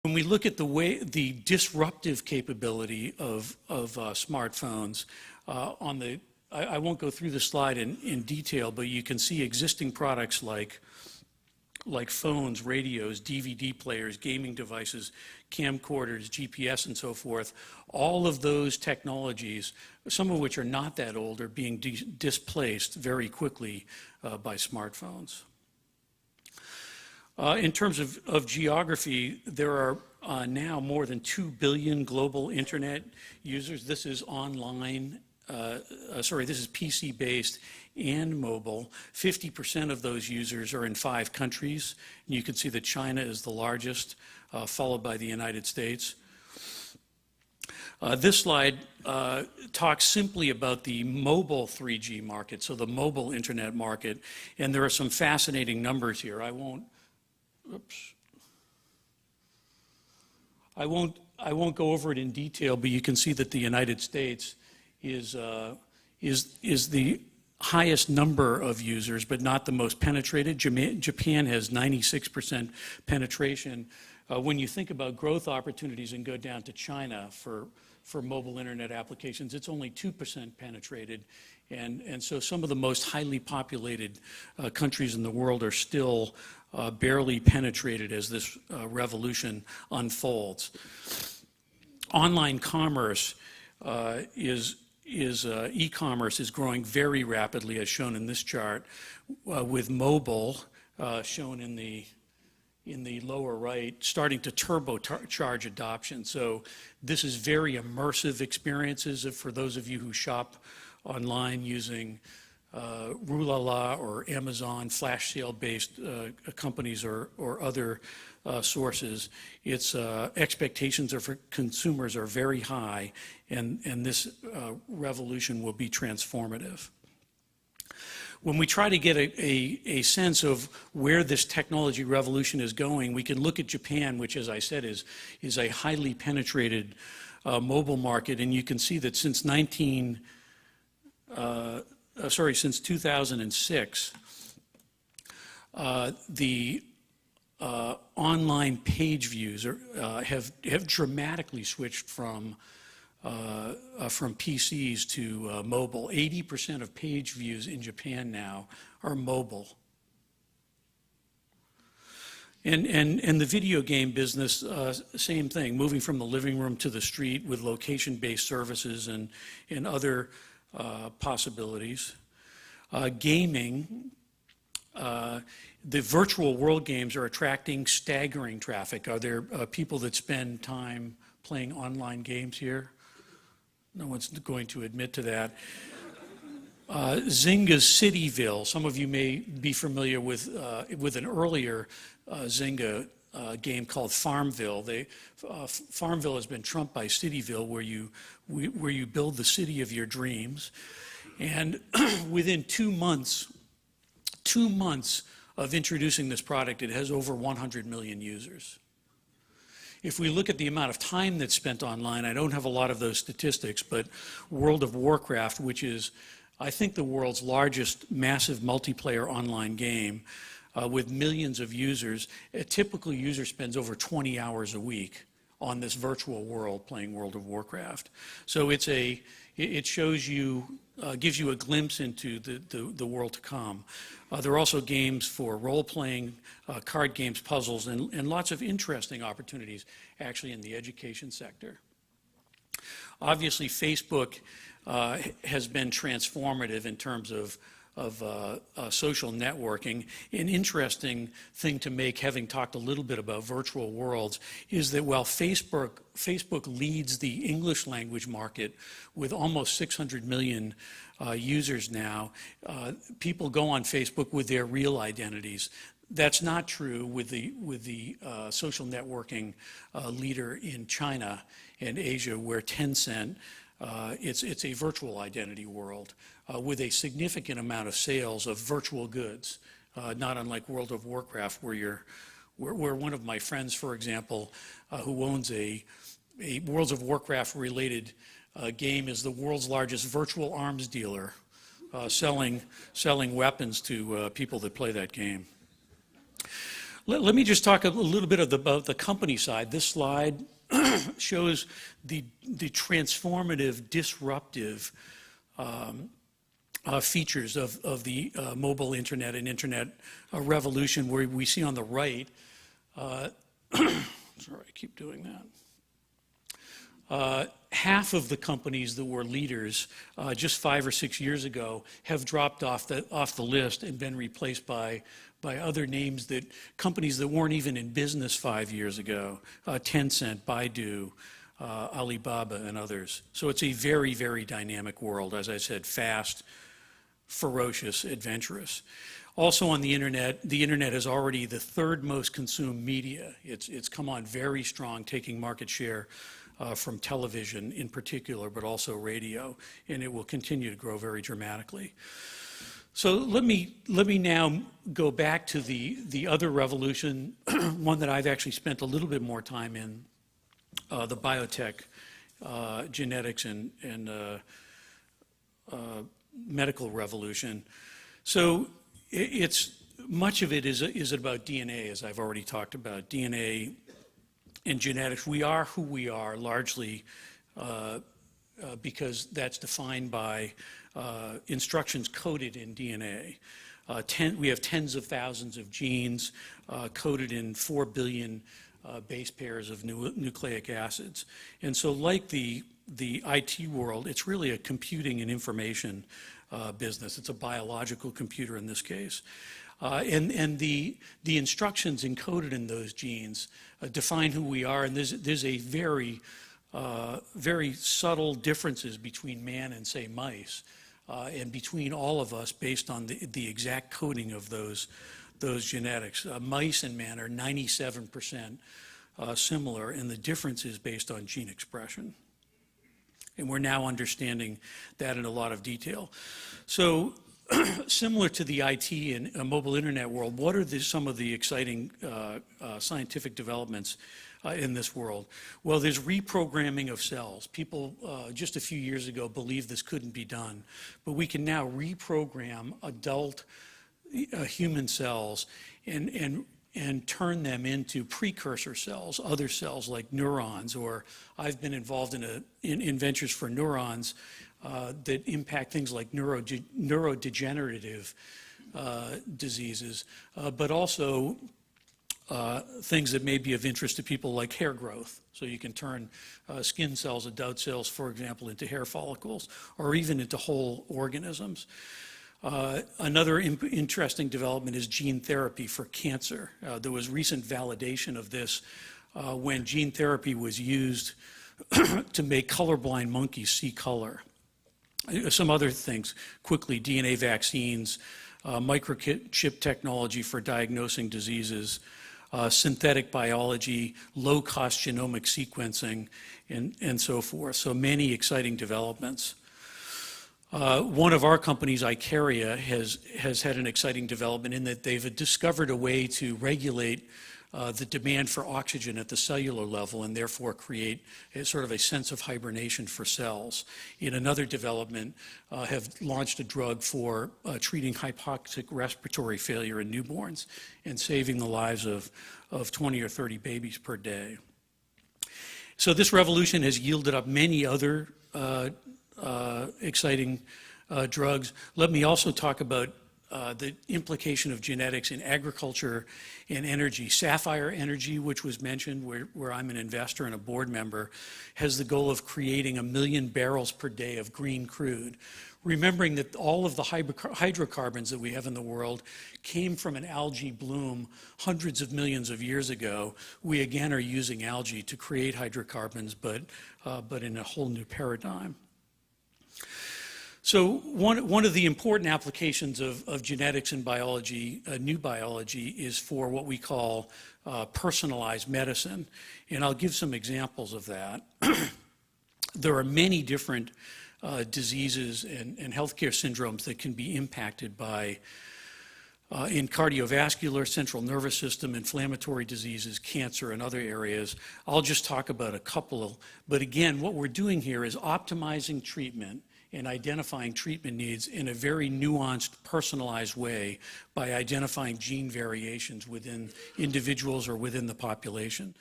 When we look at the disruptive capability of smartphones, I won't go through the slide in detail, but you can see existing products like phones, radios, DVD players, gaming devices, camcorders, GPS, and so forth. All of those technologies, some of which are not that old, are being displaced very quickly by smartphones. In terms of geography, there are now more than 2 billion global internet users. This is online, this is PC-based and mobile. 50% of those users are in 5 countries. And you can see that China is the largest, followed by the United States. This slide talks simply about the mobile 3G market, so the mobile internet market, and there are some fascinating numbers here. I won't go over it in detail, but you can see that the United States is the highest number of users, but not the most penetrated. Japan has 96% penetration. When you think about growth opportunities and go down to China for mobile internet applications, it's only 2% penetrated. And so some of the most highly populated countries in the world are still barely penetrated as this revolution unfolds. Online commerce e-commerce is growing very rapidly, as shown in this chart, with mobile shown in the lower right, starting to turbocharge adoption. So this is very immersive experiences for those of you who shop online using Rulala or Amazon, flash sale-based companies or other sources. Its expectations for consumers are very high, and this revolution will be transformative. When we try to get a sense of where this technology revolution is going, we can look at Japan, which, as I said, is a highly penetrated mobile market, and you can see that since 2006, the online page views have dramatically switched from PCs to mobile. 80% of page views in Japan now are mobile. And the video game business, same thing, moving from the living room to the street with location-based services and other possibilities. Gaming, the virtual world games are attracting staggering traffic. Are there people that spend time playing online games here? No one's going to admit to that. Zynga's Cityville, some of you may be familiar with an earlier Zynga game called Farmville. Farmville has been trumped by Cityville, where you build the city of your dreams. And within 2 months of introducing this product, it has over 100 million users. If we look at the amount of time that's spent online, I don't have a lot of those statistics, but World of Warcraft, which is, I think, the world's largest massive multiplayer online game with millions of users, a typical user spends over 20 hours a week on this virtual world playing World of Warcraft. So it shows you, gives you a glimpse into the world to come. There are also games for role-playing, card games, puzzles, and lots of interesting opportunities actually in the education sector. Obviously, Facebook has been transformative in terms of social networking. An interesting thing to make, having talked a little bit about virtual worlds, is that while Facebook leads the English language market with almost 600 million users now, people go on Facebook with their real identities. That's not true with the social networking leader in China and Asia, where Tencent, it's a virtual identity world with a significant amount of sales of virtual goods, not unlike World of Warcraft, where one of my friends, for example, who owns a World of Warcraft related game, is the world's largest virtual arms dealer, selling weapons to people that play that game. Let me just talk a little bit about the company side. This slide shows the transformative, disruptive features of the mobile internet and internet revolution, where we see on the right, sorry, I keep doing that. Half of the companies that were leaders just 5 or 6 years ago have dropped off the list and been replaced by other names, that companies that weren't even in business 5 years ago, Tencent, Baidu, Alibaba, and others. So it's a very, very dynamic world, as I said, fast, ferocious, adventurous. Also on the internet is already the third most consumed media. It's come on very strong, taking market share from television in particular, but also radio, and it will continue to grow very dramatically. So let me now go back to the other revolution, one that I've actually spent a little bit more time in, the biotech, genetics, and medical revolution. So much of it is about DNA, as I've already talked about, DNA and genetics. We are who we are largely because that's defined by instructions coded in DNA. We have tens of thousands of genes coded in 4 billion base pairs of nucleic acids. And so like the IT world, it's really a computing and information business. It's a biological computer in this case. And the instructions encoded in those genes define who we are, and there's a very subtle differences between man and, say, mice, and between all of us based on the exact coding of those genetics. Mice and man are 97% similar, and the difference is based on gene expression. And we're now understanding that in a lot of detail. So similar to the IT and mobile internet world, what are some of the exciting scientific developments in this world? Well, there's reprogramming of cells. People just a few years ago believed this couldn't be done, but we can now reprogram adult human cells and turn them into precursor cells, other cells like neurons, or I've been involved in ventures for neurons that impact things like neurodegenerative diseases, but also things that may be of interest to people like hair growth. So you can turn skin cells, adult cells, for example, into hair follicles, or even into whole organisms. Another interesting development is gene therapy for cancer. There was recent validation of this when gene therapy was used to make colorblind monkeys see color. Some other things, quickly, DNA vaccines, microchip technology for diagnosing diseases, synthetic biology, low-cost genomic sequencing, and so forth. So many exciting developments. One of our companies, Icaria, has had an exciting development in that they've discovered a way to regulate the demand for oxygen at the cellular level and therefore create sort of a sense of hibernation for cells. In another development, have launched a drug for treating hypoxic respiratory failure in newborns and saving the lives of 20 or 30 babies per day. So this revolution has yielded up many other exciting drugs. Let me also talk about the implication of genetics in agriculture and energy. Sapphire Energy, which was mentioned, where I'm an investor and a board member, has the goal of creating 1 million barrels per day of green crude. Remembering that all of the hydrocarbons that we have in the world came from an algae bloom hundreds of millions of years ago, we again are using algae to create hydrocarbons, but in a whole new paradigm. So one of the important applications of genetics and biology, new biology, is for what we call personalized medicine. And I'll give some examples of that. There are many different diseases and healthcare syndromes that can be impacted by in cardiovascular, central nervous system, inflammatory diseases, cancer, and other areas. I'll just talk about a couple. But again, what we're doing here is optimizing treatment and identifying treatment needs in a very nuanced, personalized way by identifying gene variations within individuals or within the population.